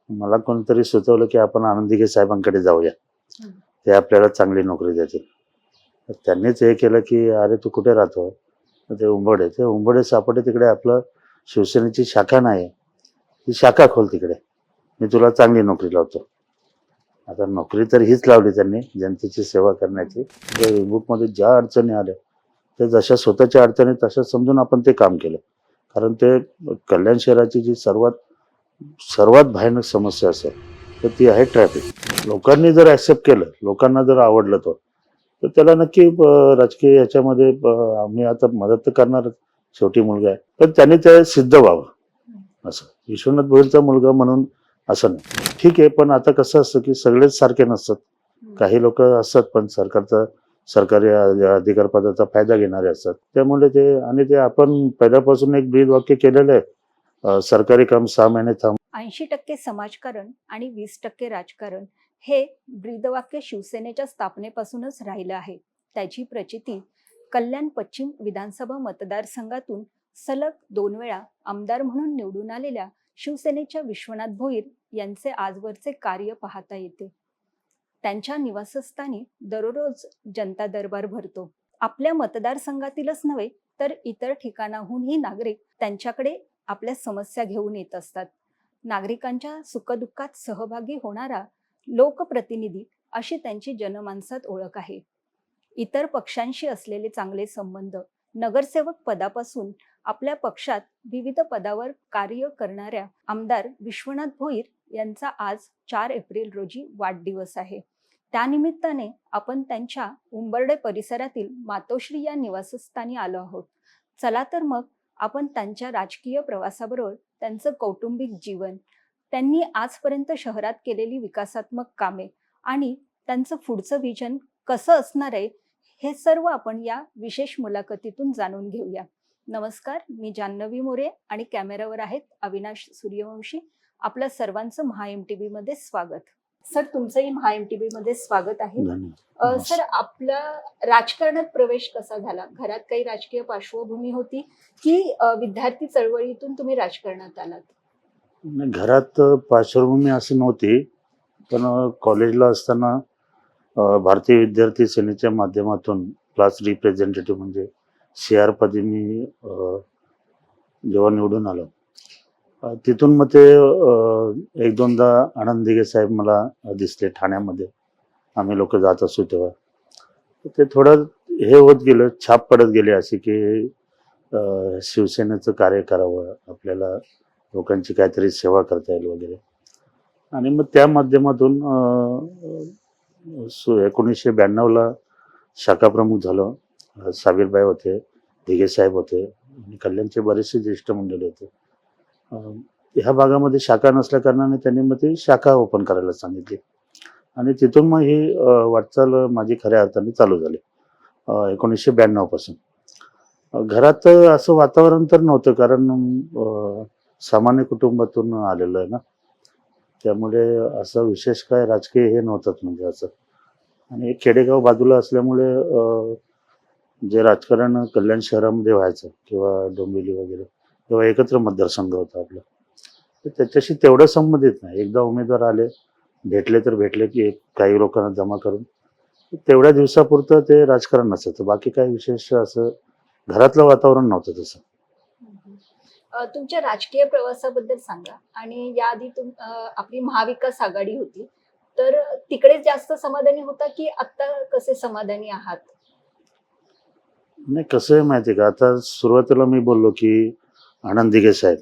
मला कोणतरी सुचवलं की आपण आनंदीगे साहेबांकडे जाऊया, हं. ते आपल्याला चांगली नोकरी देतील. तर त्यांनीच हे केलं की अरे तू कुठे राहतो? तर ते उंबडे, ते उंबडे सापडे तिकडे आपलं शिवसेनेची शाखा नाही, ती शाखा खोल तिकडे, मी तुला चांगली नोकरी लावतो. आता नोकरी तर हीच लावली त्यांनी, जनतेची सेवा करण्याची. मध्ये ज्या अडचणी आल्या त्या जशा स्वतःच्या अडचणी तशा समजून आपण ते काम केलं. कारण ते कल्याण शहराची जी सर्वात सर्वात भयानक समस्या असेल तर ती आहे ट्रॅफिक. लोकांनी जर ॲक्सेप्ट केलं, लोकांना जर आवडलं तो, तर त्याला नक्की राजकीय याच्यामध्ये आम्ही आता मदत तर करणारच, शेवटी मुलगा आहे. पण त्यांनी ते सिद्ध व्हावं असं. विश्वनाथ भोईरचा मुलगा म्हणून असं नाही. ठीक आहे, पण आता कसं असतं की सगळेच सारखे नसतात. काही लोक असतात पण सरकारी अधिकार पदाचा फायदा घेणारे असतात. त्यामुळे ते आणि ते आपण पहिल्यापासून एक ब्रीद वाक्य केलेलं आहे, सरकारी काम 6 महिने थांब. 80% समाजकारण आणि 20% राजकारण हे ब्रीदवाक्य शिवसेनेच्या स्थापनेपासूनच राहिलं आहे. त्याची प्रचिती कल्याण पश्चिम विधानसभा मतदारसंघातून सलग 2 वेळा आमदार म्हणून निवडून आलेल्या शिवसेनेच्या विश्वनाथ भोईर यांचे आजवरचे कार्य पाहता येते. त्यांच्या निवासस्थानी दररोज जनता दरबार भरतो. आपल्या मतदारसंघातीलच नव्हे तर इतर ठिकाणाहूनही नागरिक त्यांच्याकडे आपल्या समस्या घेऊन येत असतात. नागरिकांच्या सुखदुःखात सहभागी होणारा लोकप्रतिनिधी अशी त्यांची जनमानसात ओळख आहे. इतर पक्षांशी असलेले चांगले संबंध, नगरसेवक पदापासून आपल्या पक्षात विविध पदावर कार्य करणाऱ्या आमदार विश्वनाथ भोईर यांचा आज 4 एप्रिल रोजी वाढदिवस आहे. त्यानिमित्ताने आपण त्यांच्या उंबर्डे परिसरातील मातोश्री या निवासस्थानी आलो आहोत. चला तर मग आपण त्यांच्या राजकीय प्रवासाबरोबर त्यांचं कौटुंबिक जीवन, त्यांनी आजपर्यंत शहरात केलेली विकासात्मक कामे आणि त्यांचं पुढचं विजन कसं असणार आहे हे सर्व आपण या विशेष मुलाखतीतून जाणून घेऊया. नमस्कार, मी जान्हवी मोरे आणि कॅमेरावर आहेत अविनाश सूर्यवंशी. आपल्या सर्वांचं महा MTV मध्ये स्वागत. सर, तुमचंही महा MTV मध्ये स्वागत आहे. सर, आपला राजकारणात प्रवेश कसा झाला? घरात काही राजकीय पार्श्वभूमी होती की विद्यार्थी चळवळीतून तुम्ही राजकारणात आलात? घरात पार्श्वभूमी अशी नव्हती, पण कॉलेजला असताना भारतीय विद्यार्थी सेनेच्या माध्यमातून क्लास रिप्रेझेंटेटिव्ह म्हणजे CR पदी मी जेव्हा निवडून आलो, तिथून मग ते 1-2दा आनंद दिघे साहेब मला दिसले ठाण्यामध्ये, आम्ही लोक जात असू तेव्हा. ते थोडं हे होत गेलं, छाप पडत गेली अशी की शिवसेनेचं कार्य करावं, आपल्याला लोकांची काहीतरी सेवा करता येईल वगैरे. आणि मग त्या माध्यमातून 1992ला शाखा प्रमुख झालो. साबीरबाई होते, दिघे साहेब होते आणि कल्याणचे बरेचसे ज्येष्ठ मंडळी होते. ह्या भागामध्ये शाखा नसल्या कारणाने त्यांनी मग ती शाखा ओपन करायला सांगितली आणि तिथून मग ही वाटचाल माझी खऱ्या अर्थाने चालू झाली 1992 पासून. घरात असं वातावरण तर नव्हतं, कारण सामान्य कुटुंबातून आलेलं आहे ना, त्यामुळे असं विशेष काय राजकीय हे नव्हतंच म्हणजे असं. आणि एक खेडेगाव बाजूला असल्यामुळे जे राजकारण कल्याण शहरामध्ये व्हायचं किंवा डोंबिवली वगैरे, तेव्हा एकत्र मतदारसंघ होता आपला, तर त्याच्याशी तेवढं संबंधित नाही. एकदा उमेदवार आले, भेटले तर भेटले की काही लोकांना जमा करून तेवढ्या दिवसापुरतं ते राजकारण नसायचं, बाकी काही विशेष असं घरातलं वातावरण नव्हतं तसं. तुमच्या राजकीय प्रवासाबद्दल सांगा. आणि याआधी आपली महाविकास आघाडी होती, तर तिकडे जास्त समाधानी होता की आता कसे समाधानी आहात? नाही, कसं आहे माहिती आहे का, आता सुरुवातीला मी बोललो की आनंद दिघे साहेब,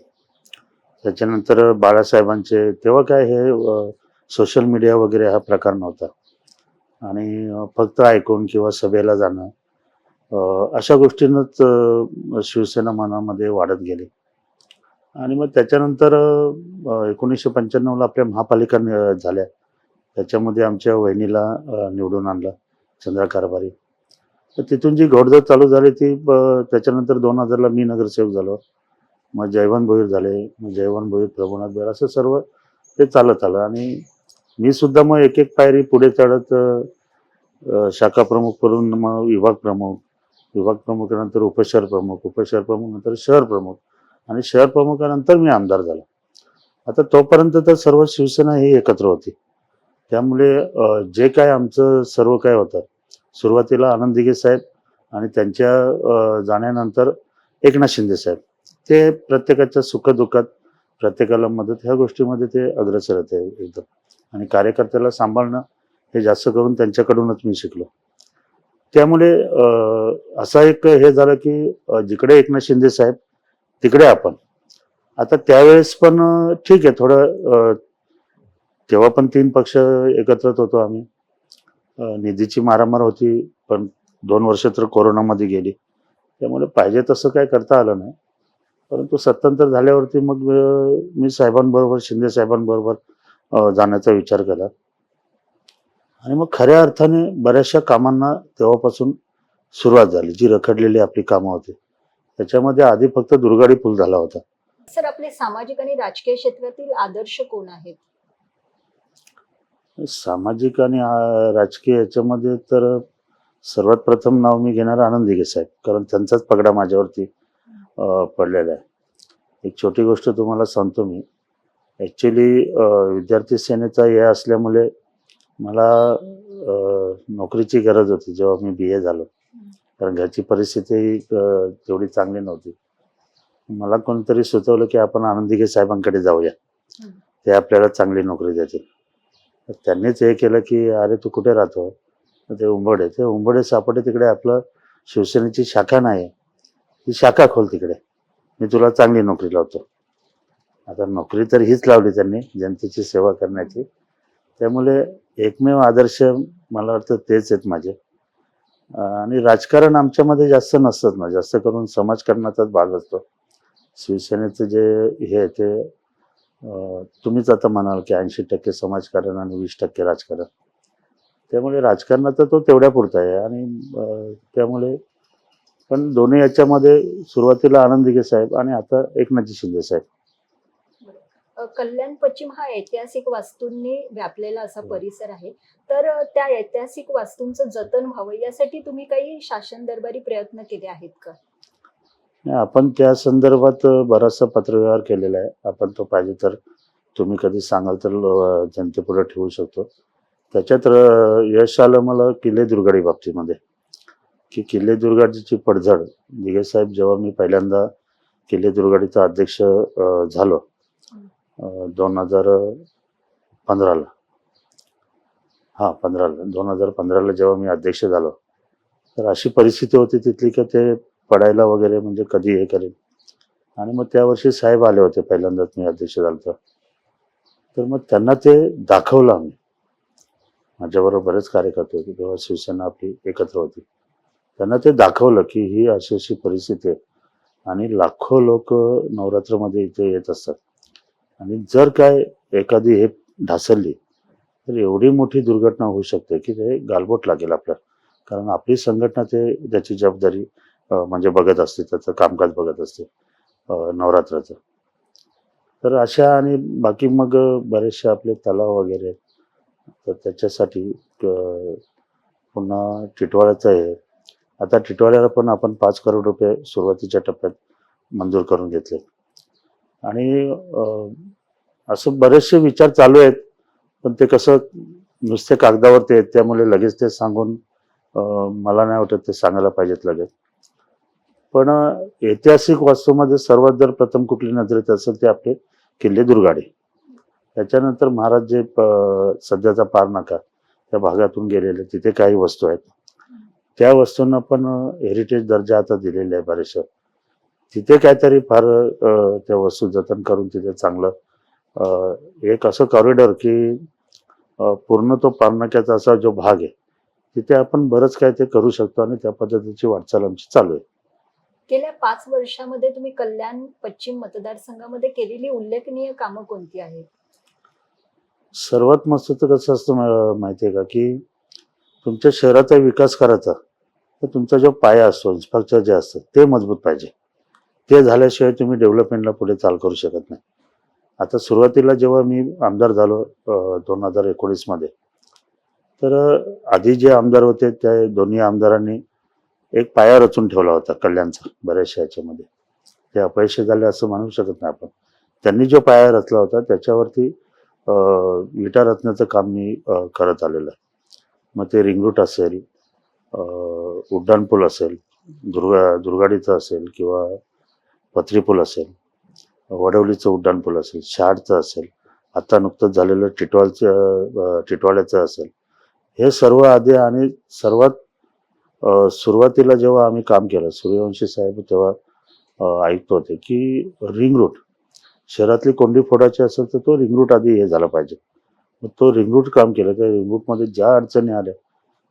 त्याच्यानंतर बाळासाहेबांचे, तेव्हा काय हे सोशल मीडिया वगैरे हा प्रकार नव्हता आणि फक्त ऐकून किंवा सभेला जाणं अशा गोष्टींनाच शिवसेना मनामध्ये वाढत गेली. आणि मग त्याच्यानंतर 1995ला आपल्या महापालिका झाल्या, त्याच्यामध्ये आमच्या वहिनीला निवडून आणलं, चंद्रा कारभारी. तर तिथून जी घोडदौड चालू झाली ती त्याच्यानंतर 2000ला मी नगरसेवक झालो, मग जयवंत भोईर झाले, मग जयवंत भोईर, प्रभुनाथ भोईर, असं सर्व ते चालत आलं. आणि मी सुद्धा मग एक एक पायरी पुढे चढत शाखा प्रमुख करून मग विभाग प्रमुखानंतर उपशहर प्रमुख नंतर शहर प्रमुख आणि शहर प्रमुखानंतर मी आमदार झालो. आता तोपर्यंत तर सर्व शिवसेना ही एकत्र होती. त्यामुळे जे काय आमचं सर्व काय होतं, सुरुवातीला आनंद दिघे साहेब आणि त्यांच्या जाण्यानंतर एकनाथ शिंदे साहेब, ते प्रत्येकाच्या सुख-दुःखात प्रत्येकाला मदत ह्या गोष्टीमध्ये ते अग्रेसर होते एकदम. आणि कार्यकर्त्याला सांभाळणं हे जास्त करून त्यांच्याकडूनच मी शिकलो. त्यामुळे असा एक हे झालं की जिकडे एकनाथ शिंदे साहेब तिकडे आपण. आता त्यावेळेस पण ठीक आहे थोडं तेव्हा पण 3 पक्ष एकत्रच होतो आम्ही. निधीची मारामार होती, पण 2 वर्ष तर कोरोनामध्ये गेली. त्यामुळे पाहिजे तसं काही करता आलं नाही. परंतु सत्तांतर झाल्यावरती मग मी साहेबांबरोबर, शिंदे साहेबांबरोबर जाण्याचा विचार केला. आणि मग खऱ्या अर्थाने बऱ्याचशा कामांना तेव्हापासून सुरुवात झाली. जी रखडलेली आपली कामं होती. त्याच्यामध्ये आधी फक्त दुर्गाडी पूल झाला होता. सर, आपले सामाजिक आणि राजकीय क्षेत्रातील आदर्श कोण आहेत? सामाजिक आणि राजकीय याच्यामध्ये तर सर्वात प्रथम नाव मी घेणार आनंद दिघे साहेब, कारण त्यांचाच पगडा माझ्यावरती पडलेला आहे. एक छोटी गोष्ट तुम्हाला सांगतो मी. ॲक्च्युली विद्यार्थी सेनेचा हे असल्यामुळे मला नोकरीची गरज होती जेव्हा मी BA झालो. कारण घरची परिस्थिती तेवढी चांगली नव्हती. मला कोणीतरी सुचवलं की आपण आनंद दिघे साहेबांकडे जाऊया. ते आपल्याला चांगली नोकरी देतील. तर त्यांनीच हे केलं की अरे तू कुठे राहतो? तर ते उंबडे. ते उंबडे सापडे तिकडे आपलं शिवसेनेची शाखा नाही. ती शाखा खोल तिकडे. मी तुला चांगली नोकरी लावतो. आता नोकरी तर हीच लावली त्यांनी जनतेची सेवा करण्याची. त्यामुळे एकमेव आदर्श मला वाटतं तेच आहेत माझे. आणि राजकारण आमच्यामध्ये जास्त नसतं ना, जास्त करून समाजकारणाचाच भाग असतो. शिवसेनेचं जे हे आहे ते तुम्हीच आता म्हणाल की 80% समाजकारण आणि 20% राजकारण. त्यामुळे राजकारणाचा तो तेवढ्यापुरता आहे आणि त्यामुळे पण दोन्ही याच्यामध्ये सुरुवातीला आनंद दिघे साहेब आणि आता एकनाथजी शिंदे साहेब. कल्याण पश्चिम हा ऐतिहासिक वास्तूंनी व्यापलेला असा परिसर आहे. तर त्या ऐतिहासिक वास्तूंचं जतन व्हावं यासाठी तुम्ही काही शासन दरबारी प्रयत्न केले आहेत का? नाही, आपण त्या संदर्भात बराचसा पत्रव्यवहार केलेला आहे. आपण तो पाहिजे तर तुम्ही कधी सांगाल तर जनतेपुढे ठेवू शकतो. त्याच्यात यश आलं मला किल्ले दुर्गाडी बाबतीमध्ये, की किल्ले दुर्गाडीची पडझड दिघे साहेब जेव्हा मी पहिल्यांदा किल्ले दुर्गाडीचा अध्यक्ष झालो 2015ला. हां, 2015ला जेव्हा मी अध्यक्ष झालो, तर अशी परिस्थिती होती तिथली की ते पडायला वगैरे म्हणजे कधी हे करेल. आणि मग त्या वर्षी साहेब आले होते पहिल्यांदाच मी अध्यक्ष झालो. तर मग त्यांना ते दाखवलं आम्ही. माझ्याबरोबर बरेच कार्यकर्ते होते तेव्हा शिवसेना आपली एकत्र होती. त्यांना ते दाखवलं की ही अशी अशी परिस्थिती आहे आणि लाखो लोक नवरात्रमध्ये इथे येत असतात. आणि जर काय एखादी हे ढासळली तर एवढी मोठी दुर्घटना होऊ शकते की ते गालबोट लागेल आपल्याला. कारण आपली संघटना ते त्याची जबाबदारी म्हणजे बघत असते, त्याचं कामकाज बघत असते नवरात्राचं. तर अशा आणि बाकी मग बरेचसे आपले तलाव वगैरे आहेत. तर त्याच्यासाठी पुन्हा टिटवाळ्याचं आहे. आता टिटवाळ्याला पण आपण 5 करोड रुपये सुरुवातीच्या टप्प्यात मंजूर करून घेतले. आणि असं बरेचसे विचार चालू आहेत. पण ते कसं नुसते कागदावरती आहेत त्यामुळे लगेच ते सांगून मला नाही वाटत ते सांगायला पाहिजेत लगेच. पण ऐतिहासिक वास्तूमध्ये सर्वात जर प्रथम कुठली नजरेत असेल ते आपले किल्ले दुर्गाडी. त्याच्यानंतर महाराज जे सध्याचा पार नाका त्या भागातून गेलेले तिथे काही वस्तू आहेत. त्या वस्तूंना पण हेरिटेज दर्जा आता दिलेला आहे बरेचशा. तिथे काहीतरी फार त्या वस्तू जतन करून तिथे चांगलं एक असं कॉरिडॉर की पूर्ण तो पारनाक्याचा असा जो भाग आहे तिथे आपण बरंच काय ते करू शकतो आणि त्या पद्धतीची वाटचाल आमची चालू आहे. गेल्या 5 वर्षामध्ये तुम्ही कल्याण पश्चिम मतदारसंघामध्ये केलेली उल्लेखनीय कामं कोणती आहेत? सर्वात मस्त तर कसं असतं माहिती आहे का की तुमच्या शहराचा विकास करायचा तर तुमचा जो पाया असतो, इन्फ्रास्ट्रक्चर जे असतं ते मजबूत पाहिजे. ते झाल्याशिवाय तुम्ही डेव्हलपमेंटला पुढे चाल करू शकत नाही. आता सुरुवातीला जेव्हा मी आमदार झालो 2019 मध्ये, तर आधी जे आमदार होते त्या दोन्ही आमदारांनी एक पाया रचून ठेवला होता कल्याणचा बऱ्याचशा याच्यामध्ये. ते अपयशी झाले असं म्हणू शकत नाही आपण. त्यांनी जो पाया रचला होता त्याच्यावरती विटा रचण्याचं काम मी करत आलेलं आहे. मग ते रिंग रूट असेल, उड्डाणपूल असेल, दुर्गाडीचं असेल किंवा पथरी पूल असेल, वडवलीचं उड्डाणपूल असेल, शहाडचं असेल, आता नुकतंच झालेलं टिटवाळ्याचं असेल. हे सर्व आधी आणि सर्वात सुरुवातीला जेव्हा आम्ही काम केलं, सूर्यवंशी साहेब तेव्हा ऐकत होते की रिंग रूट शहरातली कोंडी फोडायची असेल तर तो रिंग रूट आधी हे झाला पाहिजे. मग तो रिंग रूट काम केलं. त्या रिंग रूटमध्ये ज्या अडचणी आल्या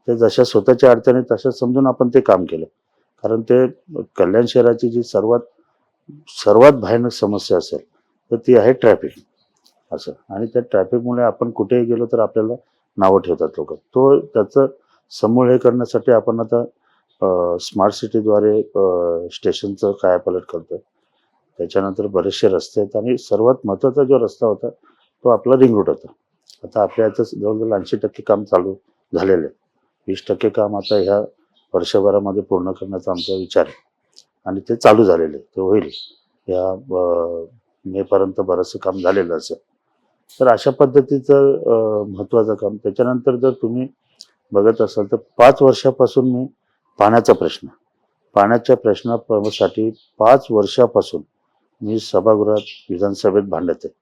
त्या जशा स्वतःच्या अडचणी तशा समजून आपण ते काम केलं. कारण ते कल्याण शहराची जी सर्वात सर्वात भयानक समस्या असेल तर ती आहे ट्रॅफिक असं. आणि त्या ट्रॅफिकमुळे आपण कुठेही गेलो तर आपल्याला नावं ठेवतात लोक. त्याचं समूळ हे करण्यासाठी आपण आता स्मार्ट सिटीद्वारे स्टेशनचं कायापालट करतोय. त्याच्यानंतर बरेचसे रस्ते आहेत आणि सर्वात महत्त्वाचा जो रस्ता होता तो आपला रिंग रूट होता. आता आपल्या याचं जवळजवळ 80% काम चालू झालेलं आहे. 20% काम आता ह्या वर्षभरामध्ये पूर्ण करण्याचा आमचा विचार आहे आणि ते चालू झालेलं आहे. ते होईल या मेपर्यंत बरंचसं काम झालेलं असेल. तर अशा पद्धतीचं महत्त्वाचं काम. त्याच्यानंतर जर तुम्ही बघत असाल तर 5 वर्षापासून मी पाण्याच्या प्रश्नासाठी 5 वर्षापासून मी सभागृहात विधानसभेत भांडत आहे.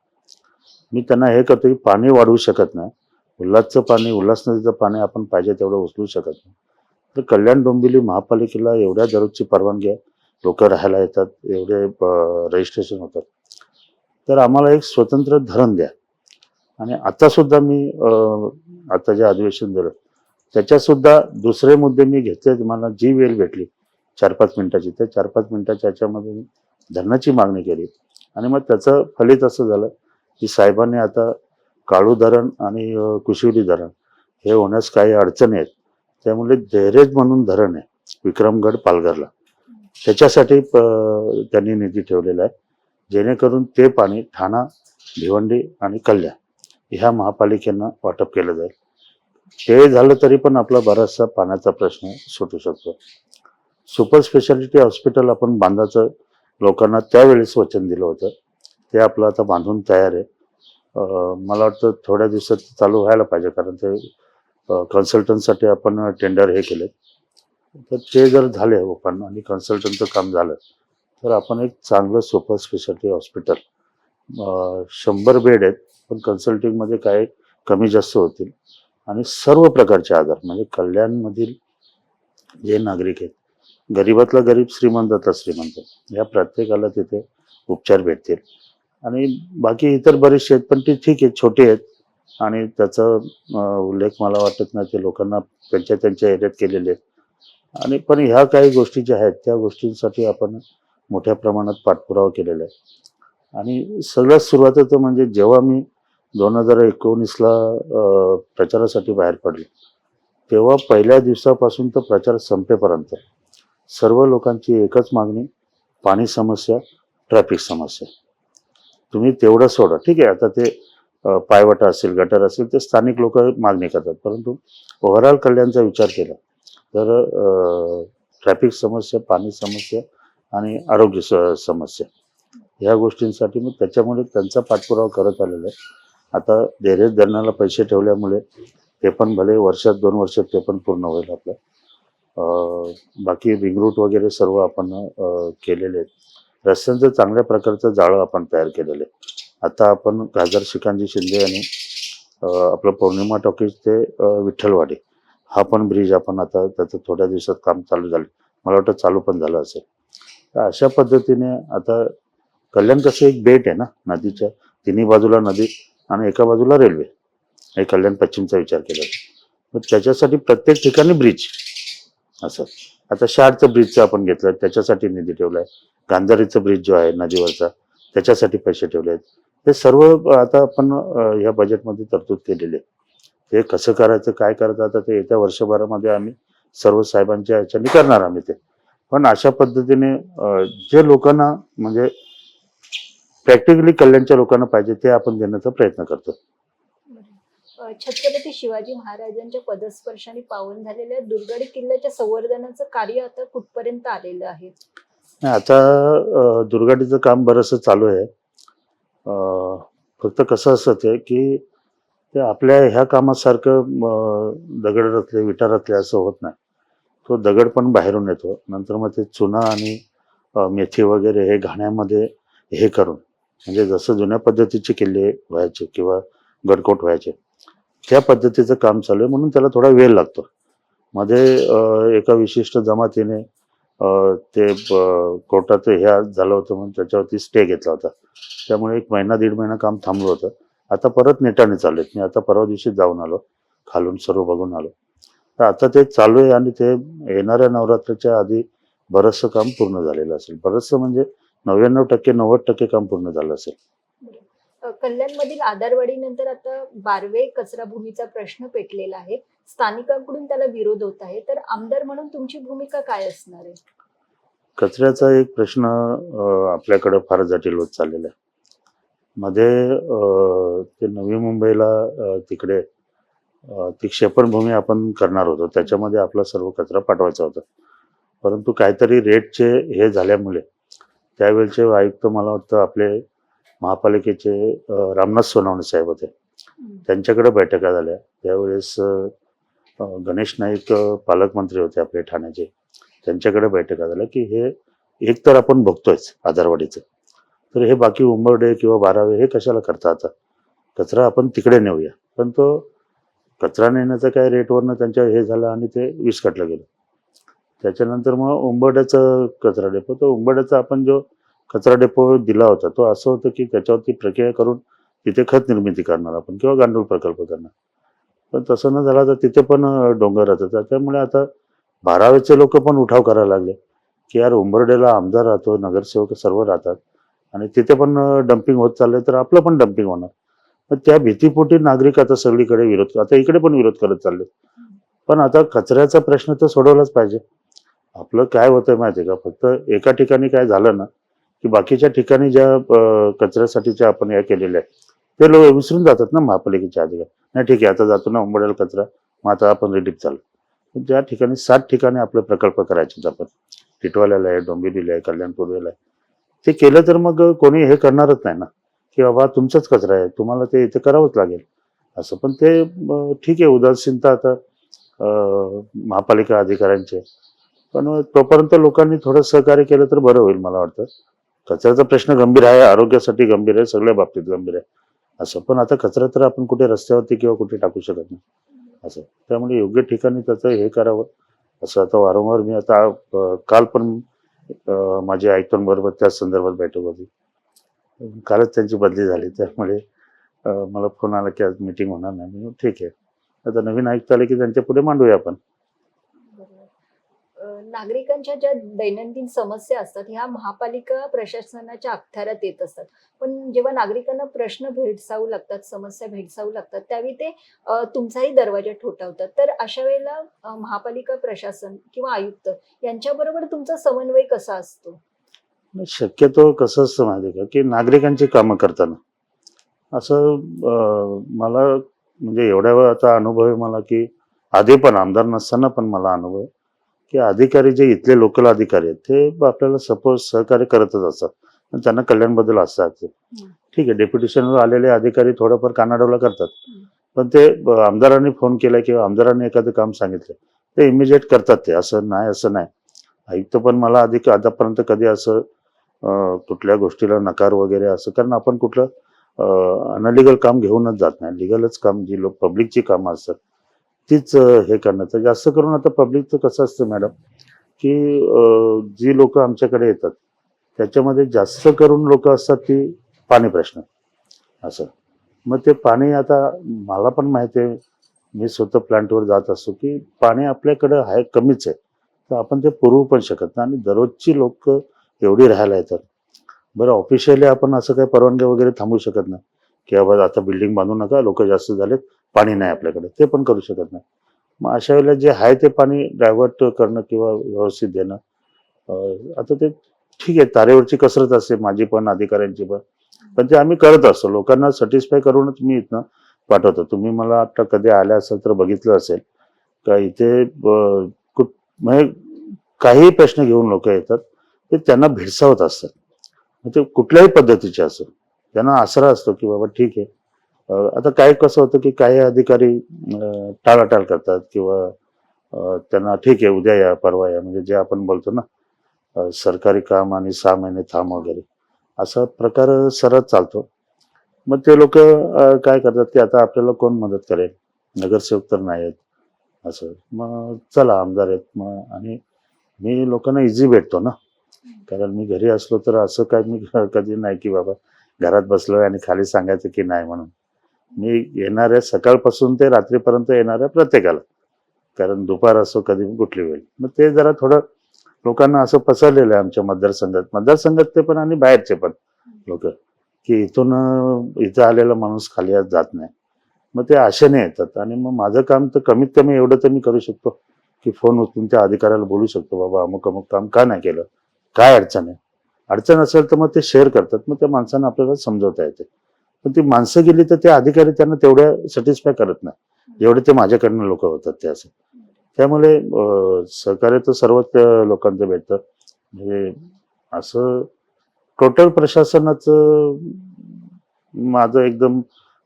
मी त्यांना हे करतो की पाणी वाढवू शकत नाही. उल्हास नदीचं पाणी आपण पाहिजे तेवढं उचलू शकत नाही. तर कल्याण डोंबिवली महापालिकेला एवढ्या दररोजची परवानगी आहे, लोक राहायला येतात, एवढे रजिस्ट्रेशन होतात, तर आम्हाला एक स्वतंत्र धरण द्या. आणि आता सुद्धा मी आता जे अधिवेशन झालं त्याच्यासुद्धा दुसरे मुद्दे मी घेतले. मला जी वेळ भेटली 4-5 मिनिटाची, त्या 4-5 मिनिटाच्या याच्यामध्ये मी धरणाची मागणी केली. आणि मग त्याचं फलित असं झालं की साहेबांनी आता काळू धरण आणि कुशिवली धरण हे होण्यास काही अडचणी आहेत. त्यामुळे देहरेज म्हणून धरण आहे विक्रमगड पालघरला, त्याच्यासाठी त्यांनी निधी ठेवलेला आहे, जेणेकरून ते पाणी ठाणा, भिवंडी आणि कल्याण ह्या महापालिकेनं वाटप केलं जाईल. ते झालं तरी पण आपला बराचसा पाण्याचा प्रश्न सुटू शकतो. सुपर स्पेशालिटी हॉस्पिटल आपण बांधायचं लोकांना त्यावेळेस वचन दिलं होतं, ते आपलं आता बांधून तयार आहे. मला वाटतं थोड्या दिवसात चालू व्हायला पाहिजे, कारण ते कन्सल्टंटसाठी आपण टेंडर हे केले. तर ते जर झाले ओपन आणि कन्सल्टंटचं काम झालं तर आपण एक चांगलं सुपर स्पेशालिटी हॉस्पिटल, 100 बेड आहेत पण कन्सल्टिंगमध्ये काय कमी जास्त होतील. आणि सर्व प्रकारचे आजार म्हणजे कल्याणमधील जे नागरिक आहेत, गरीबातला गरीब, श्रीमंतातला श्रीमंत, या प्रत्येकाला तिथे उपचार भेटतील. आणि बाकी इतर बरेचसे आहेत पण ते ठीक आहे, छोटे आहेत आणि त्याचा उल्लेख मला वाटत नाही, ते लोकांना त्यांच्या एरियात केलेले आहेत. आणि पण ह्या काही गोष्टी ज्या आहेत त्या गोष्टींसाठी आपण मोठ्या प्रमाणात पाठपुरावा केलेला आहे. आणि सगळ्यात सुरुवातीचं म्हणजे जेव्हा मी 2019ला प्रचारासाठी बाहेर पडले तेव्हा पहिल्या दिवसापासून तर प्रचार संपेपर्यंत सर्व लोकांची एकच मागणी, पाणी समस्या, ट्रॅफिक समस्या. तुम्ही तेवढं सोडा, ठीक आहे. आता ते पायवाटा असेल, गटर असेल, ते स्थानिक लोक मागणी करतात, परंतु ओव्हरऑल कल्याणचा विचार केला तर ट्रॅफिक समस्या, पाणी समस्या आणि आरोग्य समस्या ह्या गोष्टींसाठी मी त्याच्यामुळे त्यांचा पाठपुरावा करत आलेला आहे. आता देहरेज धरणाला पैसे ठेवल्यामुळे ते पण भले वर्षात 2 वर्षात ते पण पूर्ण होईल आपलं. बाकी रिंग रूट वगैरे सर्व आपण केलेले आहेत. रस्त्यांचं चांगल्या प्रकारचं जाळं आपण तयार केलेलं आहे. आता आपण खासदार श्रीकांतजी शिंदे यांनी आपलं पौर्णिमा टॉकीज ते विठ्ठलवाडी हा पण ब्रिज आपण आता त्याचं थोड्या दिवसात काम चालू झालं, मला वाटतं चालू पण झालं असेल. तर अशा पद्धतीने आता कल्याण कसं एक बेट आहे ना, नदीच्या तिन्ही बाजूला नदी आणि एका बाजूला रेल्वे, हे कल्याण पश्चिमचा विचार केला. मग त्याच्यासाठी प्रत्येक ठिकाणी ब्रिज असं. आता शहाडचं ब्रिजचं आपण घेतलं त्याच्यासाठी निधी ठेवलाय. गांधारीचं ब्रिज जो आहे नदीवरचा त्याच्यासाठी पैसे ठेवले आहेत. हे सर्व आता आपण या बजेटमध्ये तरतूद केलेली आहे. ते कसं करायचं, काय करायचं, आता ते येत्या वर्षभरामध्ये आम्ही सर्व साहेबांच्या ह्याच्याने करणार आम्ही ते. पण अशा पद्धतीने जे लोकांना म्हणजे प्रॅक्टिकली कल्याणच्या लोकांना पाहिजे ते आपण देण्याचा प्रयत्न करतो. छत्रपती शिवाजी महाराजांच्या पदस्पर्शाने पावन झालेल्या दुर्गडी किल्ल्याच्या संवर्धनाचं कार्य आता कुठपर्यंत आलेलं आहे? आता दुर्गाडीचं काम बरंचसं चालू आहे. फक्त कसं असतं ते की ते आपल्या ह्या कामासारखं दगड रचले विटा रचले असं होत नाही. तो दगड पण बाहेरून येतो. नंतर मग ते चुना आणि मेथी वगैरे हे घाण्यामध्ये हे करून म्हणजे जसं जुन्या पद्धतीचे किल्ले व्हायचे किंवा गडकोट व्हायचे त्या पद्धतीचं काम चालू आहे म्हणून त्याला थोडा वेळ लागतो. मध्ये एका विशिष्ट जमातीने ते कोर्टात हे झालं होतं म्हणून त्याच्यावरती स्टे घेतला होता. त्यामुळे 1 महिना 1.5 महिना काम थांबलं होतं. आता परत नेटाने चालू आहेत. मी आता परवा दिवशी जाऊन आलो. खालून सर्व बघून आलो. तर आता ते चालू आहे आणि ते येणाऱ्या नवरात्राच्या आधी बरचसं काम पूर्ण झालेलं असेल. बरचसं म्हणजे 99% 90% काम पूर्ण झालं असेल. कल्याणमधील आधारवाडीनंतर आता बारवे कचरा भूमीचा प्रश्न पेटलेला आहे. स्थानिकांकडून त्याला विरोध होत आहे. तर आमदार म्हणून तुमची भूमिका काय असणार आहे? कचऱ्याचा एक प्रश्न आपल्याकडं फार जटिल होत चाललेला आहे. मध्ये ते नवी मुंबईला तिकडे ती क्षेपणभूमी आपण करणार होतो. त्याच्यामध्ये आपला सर्व कचरा पाठवायचा होता. परंतु काहीतरी रेटचे हे झाल्यामुळे त्यावेळचे आयुक्त मला वाटतं आपले महापालिकेचे रामनाथ सोनवणे साहेब होते. त्यांच्याकडे बैठका झाल्या. त्यावेळेस गणेश नाईक पालकमंत्री होते आपले ठाण्याचे. त्यांच्याकडे बैठका झाल्या की हे एक तर आपण बघतोयच आधारवाडीचं. तर हे बाकी उंबरडे किंवा बारावे हे कशाला करता आता? कचरा आपण तिकडे नेऊया. पण तो कचरा नेण्याचं काय रेटवरनं त्यांच्या हे झालं आणि ते विस्कटलं गेलं. त्याच्यानंतर मग उंबरड्याचं कचरा डेपो. तो उंबरड्याचा आपण जो कचरा डेपो दिला होता तो असं होतं की त्याच्यावरती प्रक्रिया करून तिथे खत निर्मिती करणार आपण किंवा गांडूळ प्रकल्प करणार. पण तसं न झालं तर तिथे पण डोंगर राहतात. त्यामुळे आता बारावेचे लोक पण उठाव करायला लागले की यार उंबरड्याला आमदार राहतो, नगरसेवक सर्व राहतात आणि तिथे पण डम्पिंग होत चाललंय तर आपलं पण डम्पिंग होणार. तर त्या भीतीपोटी नागरिक आता सगळीकडे विरोध, आता इकडे पण विरोध करत चालले. पण आता कचऱ्याचा प्रश्न तर सोडवलाच पाहिजे. आपलं काय होतंय माहितीये का, फक्त एका ठिकाणी काय झालं ना की बाकीच्या ठिकाणी ज्या कचऱ्यासाठीच्या आपण या केलेल्या आहेत ते लोक विसरून जातात ना महापालिकेचे अधिकारी. नाही ठीक आहे आता जातो ना उंबरड्याला कचरा, मग आता आपण रिलीफ चालू. पण त्या ठिकाणी 7 ठिकाणी आपले प्रकल्प करायचे आपण. टिटवाल्याला आहे, डोंबिवलीला आहे, कल्याण पूर्वेला आहे. ते केलं तर मग कोणी हे करणारच नाही ना की बाबा तुमचाच कचरा आहे, तुम्हाला ते इथे करावंच लागेल असं. पण ते ठीक आहे उदासीनता आता महापालिका अधिकाऱ्यांचे. पण तोपर्यंत लोकांनी थोडं सहकार्य केलं तर बरं होईल मला वाटतं. कचऱ्याचा प्रश्न गंभीर आहे, आरोग्यासाठी गंभीर आहे, सगळ्या बाबतीत गंभीर आहे असं. पण आता कचरा तर आपण कुठे रस्त्यावरती किंवा कुठे टाकू शकत नाही असं. त्यामुळे योग्य ठिकाणी त्याचं हे करावं असं. आता वारंवार मी आता काल पण माझ्या आयुक्तांबरोबर त्या संदर्भात बैठक होती. कालच त्यांची बदली झाली त्यामुळे मला फोन आला की आज मीटिंग होणार नाही. मी ठीक आहे, आता नवीन आयुक्त आले की त्यांच्या पुढे मांडूया आपण. नागरिकांच्या ज्या दैनंदिन समस्या असतात ह्या महापालिका प्रशासनाच्या अखत्यारात येत असतात. पण जेव्हा नागरिकांना प्रश्न भेडसावू लागतात, समस्या भेडसावू लागतात त्यावेळी ते तुमचाही दरवाजा ठोठावतात. तर अशा वेळेला महापालिका प्रशासन किंवा आयुक्त यांच्याबरोबर तुमचा समन्वय कसा असतो? शक्यतो कसं असतं माहिती आहे का की नागरिकांची कामं करताना असं मला म्हणजे एवढ्या वेळाचा अनुभव आहे मला की आधी पण आमदार नसताना पण मला अनुभव आहे की अधिकारी जे इथले लोकल अधिकारी आहेत ते आपल्याला सपोज सहकार्य करतच असतात. पण त्यांना कल्याणबद्दल असतात. ठीक आहे डेप्युटेशनवर आलेले अधिकारी थोडंफार कानाडोला करतात. पण ते आमदारांनी फोन केला किंवा आमदारांनी एखादं काम सांगितलं ते इमिजिएट करतात. ते असं नाही. आयुक्त पण मला आतापर्यंत कधी असं कुठल्या गोष्टीला नकार वगैरे असं, कारण आपण कुठलं अनलिगल काम घेऊनच जात नाही. लिगलच काम जी पब्लिकची कामं असतात तीच हे करण्याचं. जास्त करून आता पब्लिकचं कसं असतं मॅडम की जी लोक आमच्याकडे येतात त्याच्यामध्ये जास्त करून लोक असतात ती पाणी प्रश्न असं. मग ते पाणी आता मला पण माहिती आहे, मी स्वतः प्लांटवर जात असतो की पाणी आपल्याकडं आहे कमीच आहे तर आपण ते पुरवू पण शकत नाही. आणि दररोजची लोक एवढी राहायला येतात. बरं ऑफिशियली आपण असं काही परवानगी वगैरे थांबू शकत नाही की बाबा आता बिल्डिंग बांधू नका, लोक जास्त झालेत, पाणी नाही आपल्याकडे, ते पण करू शकत नाही. मग अशा वेळेला जे आहे ते पाणी डायव्हर्ट करणं किंवा व्यवस्थित देणं आता ते ठीक आहे. तारेवरची कसरत असते माझी पण अधिकाऱ्यांची पण. पण ते आम्ही करत असतो. लोकांना सॅटिस्फाय करूनच मी इथनं पाठवतो. तुम्ही मला आता कधी आल्या असेल तर बघितलं असेल का इथे म्हणजे काही प्रश्न घेऊन लोक येतात ते त्यांना भेडसावत असतात. मग ते कुठल्याही पद्धतीचे असो. त्यांना आसरा असतो की बाबा ठीक आहे. आता काय कसं होतं की काही अधिकारी टाळाटाळ करतात किंवा त्यांना ठीक आहे उद्या या परवा या, म्हणजे जे आपण बोलतो ना सरकारी काम आणि 6 महिने थांब वगैरे असा प्रकार सरळ चालतो. मग ते लोक काय करतात की आता आपल्याला कोण मदत करेल, नगरसेवक तर नाही आहेत असं, मग चला आमदार आहेत मग. आणि मी लोकांना इझी भेटतो ना, कारण मी घरी असलो तर असं काय मी कधी नाही की बाबा घरात बसलोय आणि खाली सांगायचं की नाही म्हणून. मी येणाऱ्या सकाळपासून ते रात्रीपर्यंत येणाऱ्या प्रत्येकाला, कारण दुपार असो कधी कुठली वेळ, मग ते जरा थोडं लोकांना असं पसरलेलं आहे आमच्या मतदारसंघातले पण आणि बाहेरचे पण लोक, की इथून इथं आलेला माणूस खाली आज जात नाही. मग ते आशेने येतात आणि मग माझं काम तर कमीत कमी एवढं तर मी करू शकतो की फोन उचलून त्या अधिकाऱ्याला बोलू शकतो, बाबा अमुक अमुक काम का नाही केलं, काय अडचण आहे. अडचण असेल तर मग ते शेअर करतात, मग त्या माणसांना आपल्याला समजवता येते. पण ती माणसं गेली तर ते अधिकारी त्यांना तेवढ्या सॅटिस्फाय करत नाही जेवढे ते माझ्याकडनं लोक होतात ते असं. त्यामुळे सहकार्य तर सर्वच लोकांचं भेटतं. म्हणजे असं टोटल प्रशासनाचं माझं एकदम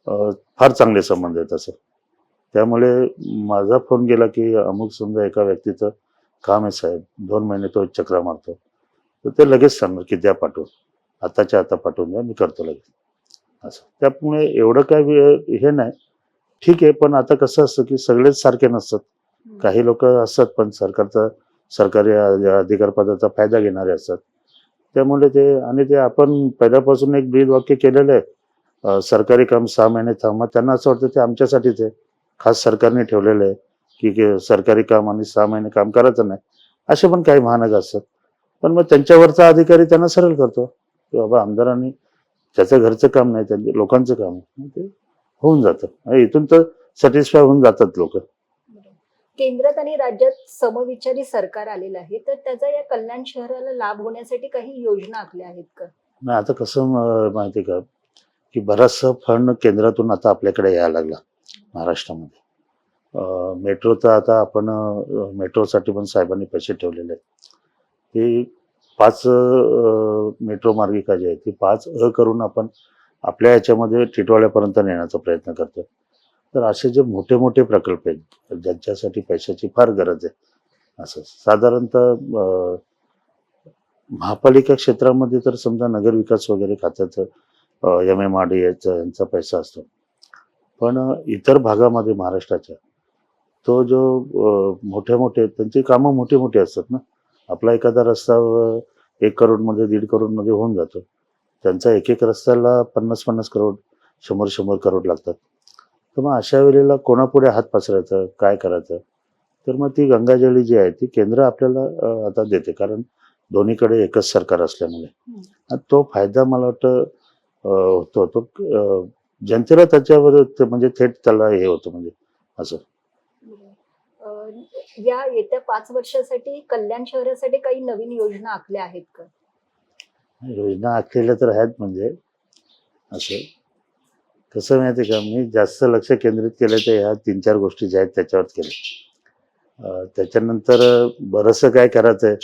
फार चांगले संबंध आहेत असं. त्यामुळे माझा फोन गेला की अमुक समजा एका व्यक्तीचं काम आहे साहेब, 2 महिने तो चक्रा मारतो, तर ते लगेच सांगणार की द्या पाठवून, आताच्या आता पाठवून द्या, मी करतो लगेच असं. त्यामुळे एवढं काय हे नाही, ठीक आहे. पण आता कसं असतं की सगळेच सारखे नसतात. काही लोक असतात पण सरकारी अधिकार पदाचा फायदा घेणारे असतात. त्यामुळे ते, आणि ते आपण पहिल्यापासून एक ब्रीद वाक्य केलेलं आहे, सरकारी काम 6 महिने थांबा. त्यांना असं वाटतं ते आमच्यासाठीच आहे, खास सरकारने ठेवलेलं आहे की सरकारी काम आणि 6 महिने काम करायचं नाही. असे पण काही महानगर असतात. पण मग त्यांच्यावरचा अधिकारी त्यांना सरळ करतो की बाबा आमदारांनी, त्याचं घरचं काम नाही, त्यांच्या लोकांचं काम आहे, मग ते होऊन जातं. आणि इथून तर सॅटिस्फाय होऊन जातात लोक. केंद्रात आणि राज्यात समविचारी सरकार आलेलं आहे, तर त्याचा या कल्याण शहराला लाभ होण्यासाठी काही योजना आखल्या आहेत का? नाही आता कसं माहिती का, की बराचसा फंड केंद्रातून आता आपल्याकडे यायला लागला महाराष्ट्रामध्ये. मेट्रोचं आता आपण मेट्रोसाठी पण साहेबांनी पैसे ठेवलेले आहेत. ते 5 मेट्रो मार्गिका जी आहे ती 5 करून आपण आपल्या ह्याच्यामध्ये टिटवाळ्यापर्यंत नेण्याचा प्रयत्न करतो. तर असे जे मोठे मोठे प्रकल्प आहेत ज्यांच्यासाठी पैशाची फार गरज आहे, असं साधारणतः महापालिका क्षेत्रामध्ये तर समजा नगरविकास वगैरे खात्याचं MMRD यांचा पैसा असतो. पण इतर भागामध्ये महाराष्ट्राच्या तो जो मोठे मोठे त्यांची कामं मोठी मोठी असतात ना. आपला एखादा रस्ता 1 करोडमध्ये 1.5 करोडमध्ये होऊन जातो. त्यांचा एक एक रस्त्याला 50-50 करोड, 100-100 करोड लागतात. तर मग अशा वेळेला कोणापुढे हात पसरायचा, काय करायचं. तर मग ती गंगाजळी जी आहे ती केंद्र आपल्याला आता देते, कारण दोन्हीकडे एकच सरकार असल्यामुळे. आणि तो फायदा मला वाटतं होतो तो जनतेला त्याच्यावर म्हणजे थेट त्याला हे होतं म्हणजे असं. अ, या येत्या 5 वर्षासाठी कल्याण शहरासाठी काही नवीन योजना आखल्या आहेत का? योजना आखलेल्या तर आहेत. म्हणजे असं कसं माहिती का, मी जास्त लक्ष केंद्रित केलं तर ह्या 3-4 गोष्टी ज्या आहेत त्याच्यावरच केलं. त्याच्यानंतर बरंचसं काय करायचंय.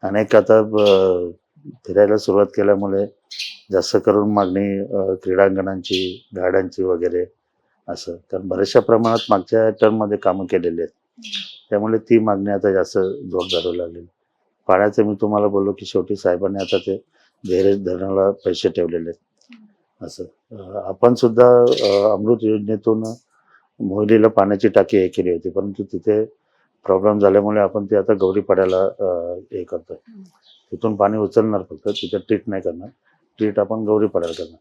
अनेक आता फिरायला सुरुवात केल्यामुळे जास्त करून मागणी क्रीडांगणांची, गार्डनची वगैरे असं. कारण बऱ्याचशा प्रमाणात मागच्या टर्ममध्ये कामं केलेली आहेत. त्यामुळे ती मागणी आता जास्त जोर धरू लागलेली. पाण्याचं मी तुम्हाला बोललो की शेवटी साहेबांनी आता ते झेरेज धरणाला पैसे ठेवलेले आहेत असं. आपण सुद्धा अमृत योजनेतून मोहिलीला पाण्याची टाकी हे केली होती, परंतु तिथे प्रॉब्लेम झाल्यामुळे आपण ते आता गौरीपाड्याला हे करतोय. तिथून पाणी उचलणार, फक्त तिथे ट्रीट नाही करणार. ट्रीट आपण गौरीपाड्याला करणार.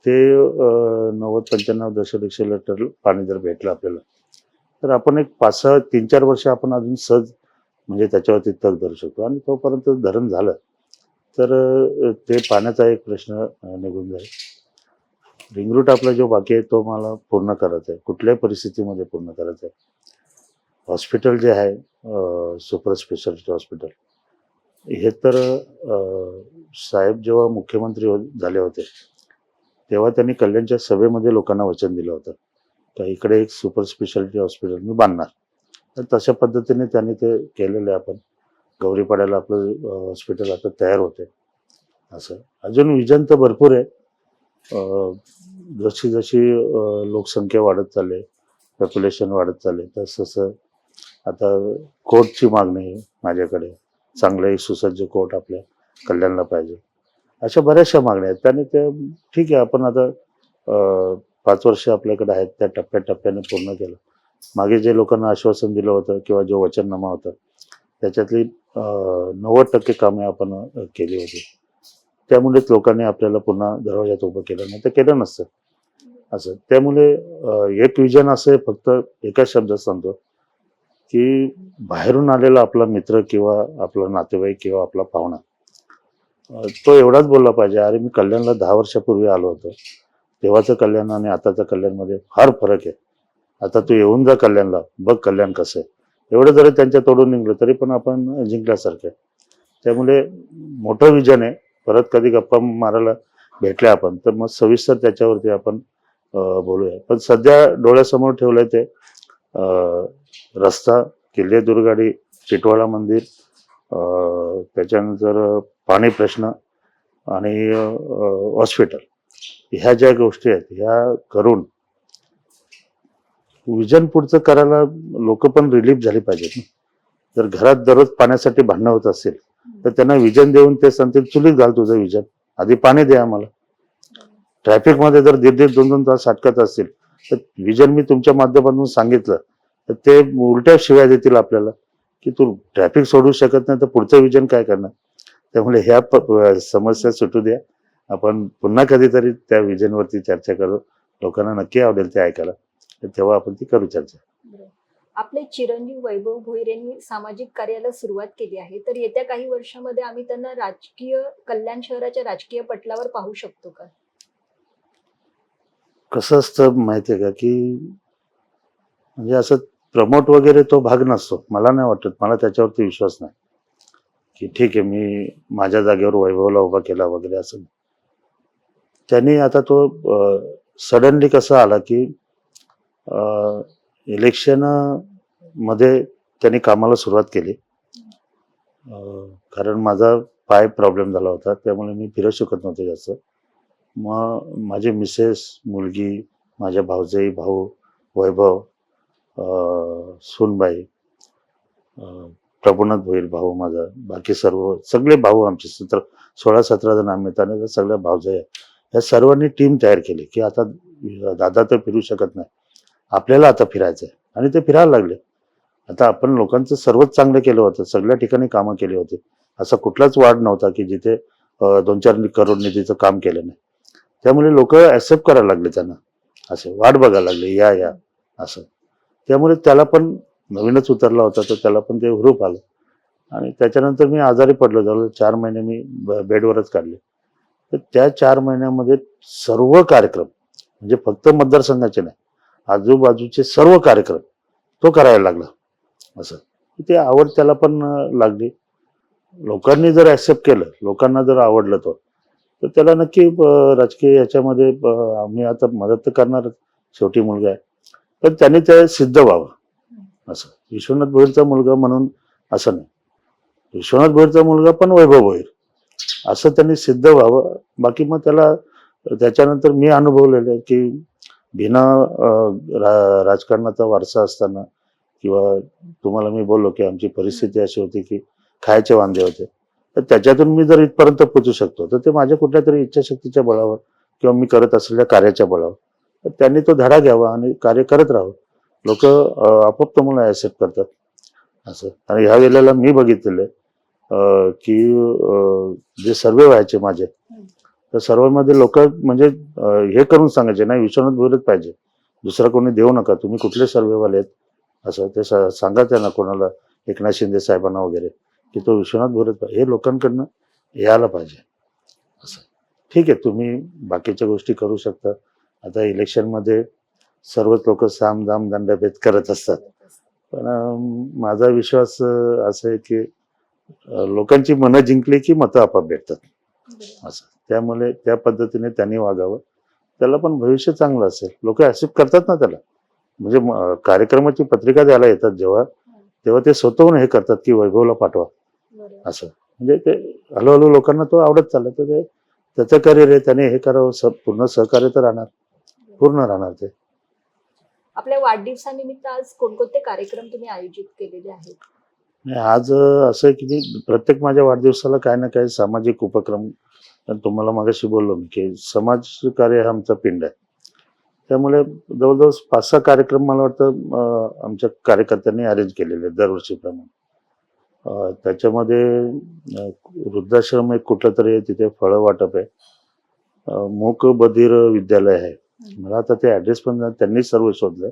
ते 90-95 दशलक्ष लिटर पाणी जर भेटलं आपल्याला, तर आपण एक 5-6 3-4 वर्ष आपण अजून सहज म्हणजे त्याच्यावरती तग धरू शकतो. आणि तोपर्यंत धरण झालं तर ते पाण्याचा एक प्रश्न निघून जाईल. रिंग रूट आपला जो बाकी आहे तो मला पूर्ण करायचा आहे, कुठल्याही परिस्थितीमध्ये पूर्ण करायचा आहे. हॉस्पिटल जे आहे सुपर स्पेशालिटी हॉस्पिटल, हे तर साहेब जेव्हा मुख्यमंत्री झाले होते तेव्हा त्यांनी कल्याणच्या सभेमध्ये लोकांना वचन दिलं होतं का इकडे एक सुपर स्पेशालिटी हॉस्पिटल मी बांधणार. तर तशा पद्धतीने त्यांनी ते केलेलं आहे. आपण गौरीपाड्याला आपलं हॉस्पिटल आता तयार होते असं. अजून विजन तर भरपूर आहे, जशी जशी लोकसंख्या वाढत चालली, पॉप्युलेशन वाढत चालले, तसं तसं आता कोर्टची मागणी आहे माझ्याकडे. चांगलं एक सुसज्ज कोर्ट आपल्या कल्याणला पाहिजे. अशा बऱ्याचशा मागण्या आहेत. त्याने ते ठीक आहे, आपण आता 5 वर्ष आपल्याकडे आहेत, त्या टप्प्याटप्प्याने पूर्ण केलं. मागे जे लोकांना आश्वासन दिलं होतं किंवा जो वचननामा होता, त्याच्यातली 90% कामे आपण केली होती. त्यामुळेच लोकांनी आपल्याला पुन्हा दरवाजात उभं केलं, नाही तर केलं नसतं असं. त्यामुळे एक विजन असं आहे, फक्त एका शब्दात सांगतो, की बाहेरून आलेला आपला मित्र किंवा आपला नातेवाईक किंवा आपला पाहुणा तो एवढाच बोलला पाहिजे, अरे मी कल्याणला 10 वर्षापूर्वी आलो होतो, तेव्हाचं कल्याण आणि आताचं कल्याणमध्ये फार फरक आहे. आता तू येऊन जा कल्याणला, बघ कल्याण कसं आहे. एवढं जरी त्यांच्या तोडून निघलं तरी पण आपण जिंकल्यासारखं आहे. त्यामुळे मोठं विजन आहे. परत कधी गप्पा मारायला भेटले आपण तर मग सविस्तर त्याच्यावरती आपण बोलूया. पण सध्या डोळ्यासमोर ठेवलंय ते रस्ता, किल्ले दुर्गाडी, टिटवाळा मंदिर, त्याच्यानंतर पाणी प्रश्न आणि हॉस्पिटल, ह्या ज्या गोष्टी आहेत ह्या करून विजन पुढचं करायला लोक पण रिलीफ झाली पाहिजेत ना. जर घरात दररोज पाण्यासाठी भांडणं होत असेल तर त्यांना विजन देऊन ते सांगतील, चुलीत घाल तुझं विजन, आधी पाणी द्या आम्हाला. ट्रॅफिकमध्ये जर 1.5-2 तास अटकत असतील तर विजन मी तुमच्या माध्यमातून सांगितलं तर ते उलट्या शिव्या देतील आपल्याला, की तू ट्रॅफिक सोडू शकत नाही तर पुढचं विजन काय करणार. त्यामुळे ह्या समस्या सुटू द्या. आपण पुन्हा कधीतरी त्या विजनवरती चर्चा करू. लोकांना नक्की आवडेल ते ऐकायला, तर तेव्हा आपण ती करू चर्चा. आपले चिरंजीव वैभव भोईर यांनी सामाजिक कार्याला सुरुवात केली आहे, तर येत्या काही वर्षामध्ये आम्ही त्यांना राजकीय कल्याण शहराच्या राजकीय पटलावर पाहू शकतो का? कसं असतं माहितीये का, की म्हणजे असं प्रमोट वगैरे तो भाग नसतो. मला नाही वाटत, मला त्याच्यावरती विश्वास नाही, की ठीक आहे मी माझ्या जागेवर वैभवला उभा केला वगैरे असं. त्यांनी आता तो सडनली कसा आला, की इलेक्शन मध्ये त्यांनी कामाला सुरुवात केली. कारण माझा पाय प्रॉब्लेम झाला होता, त्यामुळे मी फिरू शकत नव्हते जास्त. मग माझे मिसेस, मुलगी, माझ्या भाऊजाई, भाऊ, वैभव, सूनबाई, प्रभुनाथ भोईर भाऊ माझा, बाकी सगळे भाऊ आमचे 16-17 जण आम्ही, त्याने सगळ्या भाऊजाई, या सर्वांनी टीम तयार केली, की आता दादा तर फिरू शकत नाही, आपल्याला आता फिरायचं आहे. आणि ते फिरायला लागले. आता आपण लोकांचं सर्वच चांगलं केलं होतं, सगळ्या ठिकाणी कामं केली होती. असा कुठलाच वार्ड नव्हता की जिथे 2-4 करोड निधीचं काम केलं नाही. त्यामुळे लोक ऍक्सेप्ट करायला लागले त्यांना, असे वाट बघायला लागले, या असं. त्यामुळे त्याला पण नवीनच उतरला होता, तर त्याला पण ते हुरूप आलं. आणि त्याच्यानंतर मी आजारी पडलो, जवळ 4 महिने मी बेडवरच काढले. तर त्या 4 महिन्यामध्ये सर्व कार्यक्रम, म्हणजे फक्त मतदारसंघाचे नाही, आजूबाजूचे सर्व कार्यक्रम तो करायला लागला. असं ते आवड त्याला पण लागली. लोकांनी जर ऍक्सेप्ट केलं, लोकांना जर आवडलं तो, तर त्याला नक्की राजकीय याच्यामध्ये आम्ही आता मदत तर करणारच, शेवटी मुलगा आहे. पण त्याने ते सिद्ध व्हावं. असं विश्वनाथ भोईरचा मुलगा म्हणून असं नाही, विश्वनाथ भोईरचा मुलगा पण वैभव भोईर असं त्यांनी सिद्ध व्हावं. बाकी मग त्याला त्याच्यानंतर मी अनुभवलेलं की बिना राजकारणाचा वारसा असताना, किंवा तुम्हाला मी बोललो की आमची परिस्थिती अशी होती की खायचे वांदे होते, तर त्याच्यातून मी जर इथपर्यंत पोहोचू शकतो तर ते माझ्या कुठल्या तरी इच्छाशक्तीच्या बळावर किंवा मी करत असलेल्या कार्याच्या बळावर. तर त्यांनी तो धडा घ्यावा आणि कार्य करत राहावं. लोक आपोआप तुम्हाला ऍक्सेप्ट करतात असं. आणि ह्या वेळेला मी बघितलेलं की जे सर्वे व्हायचे माझे, तर सर्वांमध्ये लोक म्हणजे हे करून सांगायचे, नाही विश्वनाथ भोईरच पाहिजे, दुसरा कोणी देऊ नका, तुम्ही कुठले सर्वेवाले आहेत असं ते सांगा त्यांना, कोणाला एकनाथ शिंदे साहेबांना वगैरे, की तो विश्वनाथ भोईरच पाहिजे, हे लोकांकडनं यायला पाहिजे असं. ठीक आहे, तुम्ही बाकीच्या गोष्टी करू शकता. आता इलेक्शनमध्ये सर्वच लोक साम दाम दंडभेद करत असतात, पण माझा विश्वास असा आहे की लोकांची मनं जिंकली की मतं आपोआप भेटतात असं. त्यामुळे त्या पद्धतीने त्यांनी वागावं, त्याला पण भविष्य चांगलं असेल. लोक ऍक्सेप्ट करतात ना त्याला. म्हणजे कार्यक्रमाची पत्रिका द्यायला येतात जेव्हा, तेव्हा ते स्वतःहून हे करतात की वैभवला पाठवा असं. म्हणजे ते हळूहळू लोकांना तो आवडत चालला, तर त्याचं करिअर आहे, त्याने हे करावं, पूर्ण सहकार्य तर राहणार, पूर्ण राहणार ते. आपल्या वाढदिवसानिमित्त आज कोणकोणते कार्यक्रम तुम्ही आयोजित केलेले आहेत? नाही, आज असं आहे की मी प्रत्येक माझ्या वाढदिवसाला काही ना काही सामाजिक उपक्रम, तुम्हाला मागाशी बोललो मी की समाजकार्य हा आमचा पिंड आहे. त्यामुळे जवळजवळ 5-6 कार्यक्रम मला वाटतं आमच्या कार्यकर्त्यांनी अरेंज केलेले आहेत दरवर्षीप्रमाणे. त्याच्यामध्ये वृद्धाश्रम एक कुठलं तरी आहे, तिथे फळं वाटप आहे. मूक बधिर विद्यालय आहे. मला आता ते ॲड्रेस पण त्यांनी सर्व शोधलं.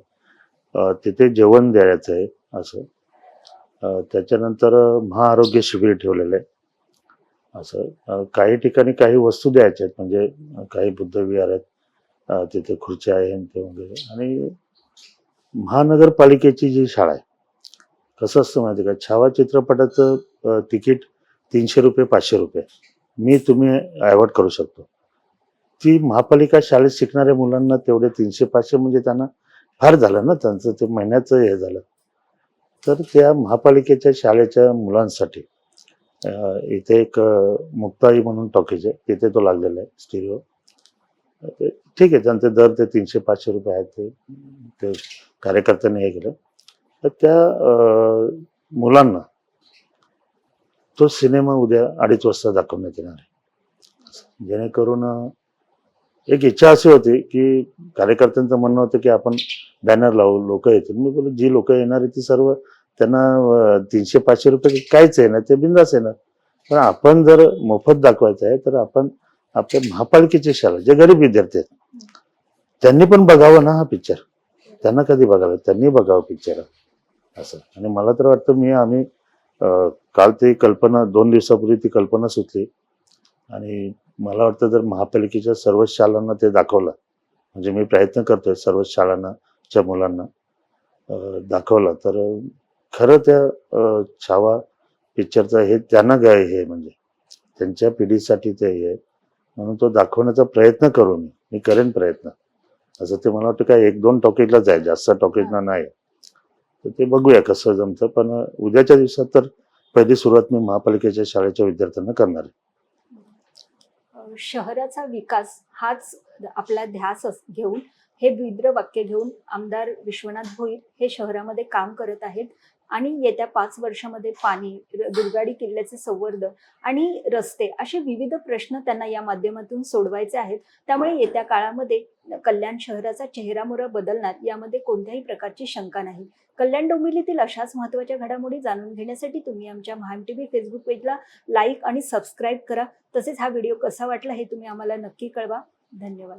तिथे जेवण द्यायचं आहे असं. त्याच्यानंतर महाआरोग्य शिबिर ठेवलेलं आहे असं. काही ठिकाणी काही वस्तू द्यायच्या आहेत, म्हणजे काही बुद्धविहार आहेत, तिथे खुर्च्या आहे ते वगैरे. आणि महानगरपालिकेची जी शाळा आहे, कसं असतं माहिती आहे का, छावा चित्रपटाचं तिकीट 300 रुपये 500 रुपये मी तुम्ही अवॉर्ड करू शकतो. ती महापालिका शाळेत शिकणाऱ्या मुलांना तेवढे 300-500 म्हणजे त्यांना फार झालं ना, त्यांचं ते महिन्याचं हे झालं. तर त्या महापालिकेच्या शाळेच्या मुलांसाठी इथे एक मुक्ताई म्हणून टॉकीज आहे, तिथे तो लागलेला आहे स्टिरिओ. ठीक आहे, त्यांचे दर ते 300-500 रुपये आहेत. ते कार्यकर्त्यांनी हे केलं. तर त्या मुलांना तो सिनेमा उद्या 2:30 वाजता दाखवण्यात येणार आहे. जेणेकरून एक इच्छा अशी होती की कार्यकर्त्यांचं म्हणणं होतं की आपण बॅनर लावू, लोक येतील. मी बोललो जी लोक येणार आहे ती सर्व, त्यांना 300-500 रुपये काहीच आहे ना, ते बिंदास येणार. पण आपण जर मोफत दाखवायचं आहे तर आपण आपल्या महापालिकेची शाळा, जे गरीब विद्यार्थी आहेत त्यांनी पण बघावं ना हा पिक्चर. त्यांना कधी बघावं, त्यांनी बघावं पिक्चर असं. आणि मला तर वाटतं आम्ही काल ती कल्पना 2 दिवसापूर्वी ती कल्पना सुचली आणि मला वाटतं जर महापालिकेच्या सर्वच शाळांना ते दाखवलं, म्हणजे मी प्रयत्न करतोय सर्वच शाळांच्या मुलांना दाखवलं, तर खरं त्या छावा पिक्चरचं हे त्यांना काय हे म्हणजे त्यांच्या पिढीसाठी ते हे, म्हणून तो दाखवण्याचा प्रयत्न करू मी करेन प्रयत्न. असं ते मला वाटतं काय 1-2 टॉकीजलाच आहे, जास्त टॉकीजना नाही. तर ते बघूया कसं जमतं. पण उद्याच्या दिवसात तर पहिली सुरुवात मी महापालिकेच्या शाळेच्या विद्यार्थ्यांना करणार आहे. शहराचा विकास हाच आपला ध्यास घेऊन हे ब्रीद वाक्य घेऊन आमदार विश्वनाथ भोईर हे शहरामध्ये काम करत आहेत आणि येत्या 5 वर्षामध्ये पाणी, दुर्गाडी किल्ल्याचे संवर्धन आणि रस्ते असे विविध प्रश्न त्यांना या माध्यमातून सोडवायचे आहेत. त्यामुळे येत्या काळामध्ये कल्याण शहराचा चेहरामोहरा बदलणार यामध्ये कोणत्याही प्रकारची शंका नाही. कल्याण डोंबिवलीतील अशाच महत्त्वाच्या घडामोडी जाणून घेण्यासाठी तुम्ही आमच्या महाम टीव्ही फेसबुक पेजला लाईक आणि सबस्क्राईब करा. तसेच हा व्हिडिओ कसा वाटला हे तुम्ही आम्हाला नक्की कळवा. धन्यवाद.